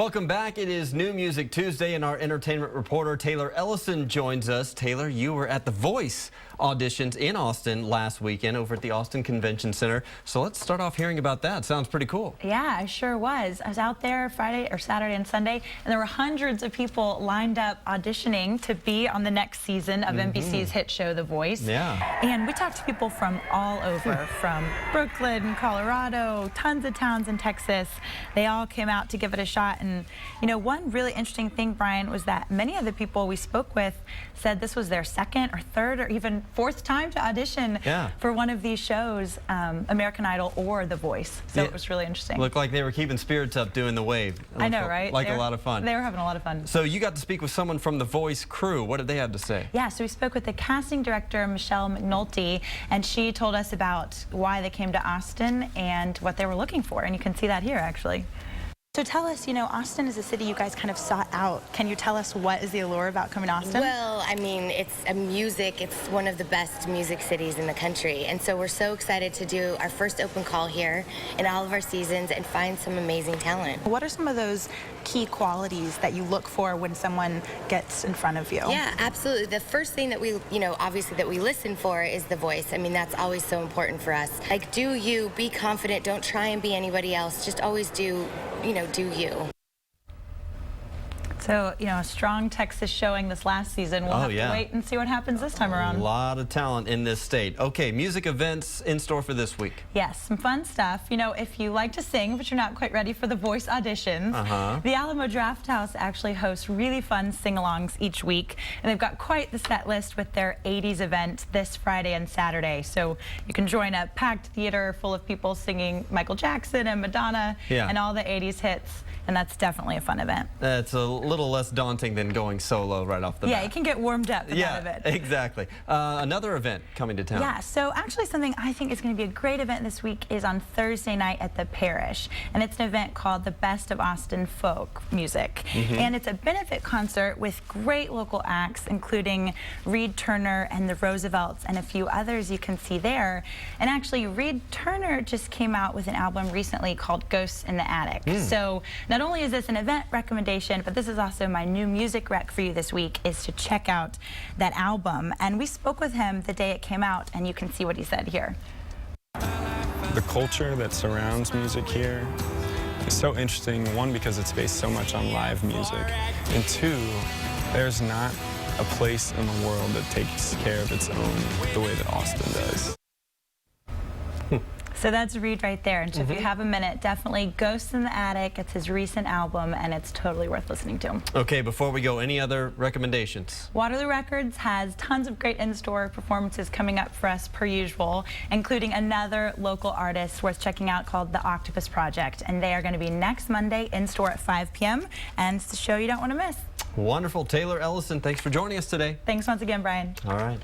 Welcome back. It is New Music Tuesday, and our entertainment reporter Taylor Ellison joins us. Taylor, you were at the Voice auditions in Austin last weekend over at the Austin Convention Center. So let's start off hearing about that. Sounds pretty cool. Yeah, I sure was. I was out there Friday or Saturday and Sunday, and there were hundreds of people lined up auditioning to be on the next season of NBC's hit show, The Voice. Yeah. And we talked to people from all over, from Brooklyn, Colorado, tons of towns in Texas. They all came out to give it a shot. And, you know, one really interesting thing, Brian, was that many of the people we spoke with said this was their second or third or even fourth time to audition for one of these shows, American Idol or The Voice. So it was really interesting. Looked like they were keeping spirits up doing the wave. I know, right? Like a lot of fun. They were having a lot of fun. So you got to speak with someone from the Voice crew. What did they have to say? Yeah, so we spoke with the casting director, Michelle McNulty, and she told us about why they came to Austin and what they were looking for. And you can see that here, actually. So tell us, you know, Austin is a city you guys kind of sought out. Can you tell us what is the allure about coming to Austin? Well, I mean, it's one of the best music cities in the country. And so we're so excited to do our first open call here in all of our seasons and find some amazing talent. What are some of those key qualities that you look for when someone gets in front of you? Yeah, absolutely. The first thing that we, obviously that we listen for is the voice. I mean, that's always so important for us. Like, do you, be confident, don't try and be anybody else. Just always do you. So, a strong Texas showing this last season. We'll have to wait and see what happens this time around. A lot of talent in this state. Okay, music events in store for this week. Yes, some fun stuff. If you like to sing, but you're not quite ready for the Voice auditions, the Alamo Drafthouse actually hosts really fun sing-alongs each week. And they've got quite the set list with their 80s event this Friday and Saturday. So you can join a packed theater full of people singing Michael Jackson and Madonna and all the 80s hits. And that's definitely a fun event. It's a little less daunting than going solo right off the bat. Yeah, you can get warmed up with that event. Exactly. Another event coming to town. Yeah, so actually something I think is going to be a great event this week is on Thursday night at the Parish. And it's an event called the Best of Austin Folk Music. And it's a benefit concert with great local acts, including Reed Turner and the Roosevelts and a few others you can see there. And actually, Reed Turner just came out with an album recently called Ghosts in the Attic. So not only is this an event recommendation, but this is also my new music rec for you this week, is to check out that album. And we spoke with him the day it came out, and you can see what he said here. The culture that surrounds music here is so interesting, one, because it's based so much on live music, and two, there's not a place in the world that takes care of its own the way that Austin does. So that's Reed right there. And so if you have a minute, definitely Ghosts in the Attic. It's his recent album, and it's totally worth listening to. Okay, before we go, any other recommendations? Waterloo Records has tons of great in-store performances coming up for us per usual, including another local artist worth checking out called The Octopus Project. And they are going to be next Monday in-store at 5 p.m. And it's a show you don't want to miss. Wonderful. Taylor Ellison, thanks for joining us today. Thanks once again, Brian. All right.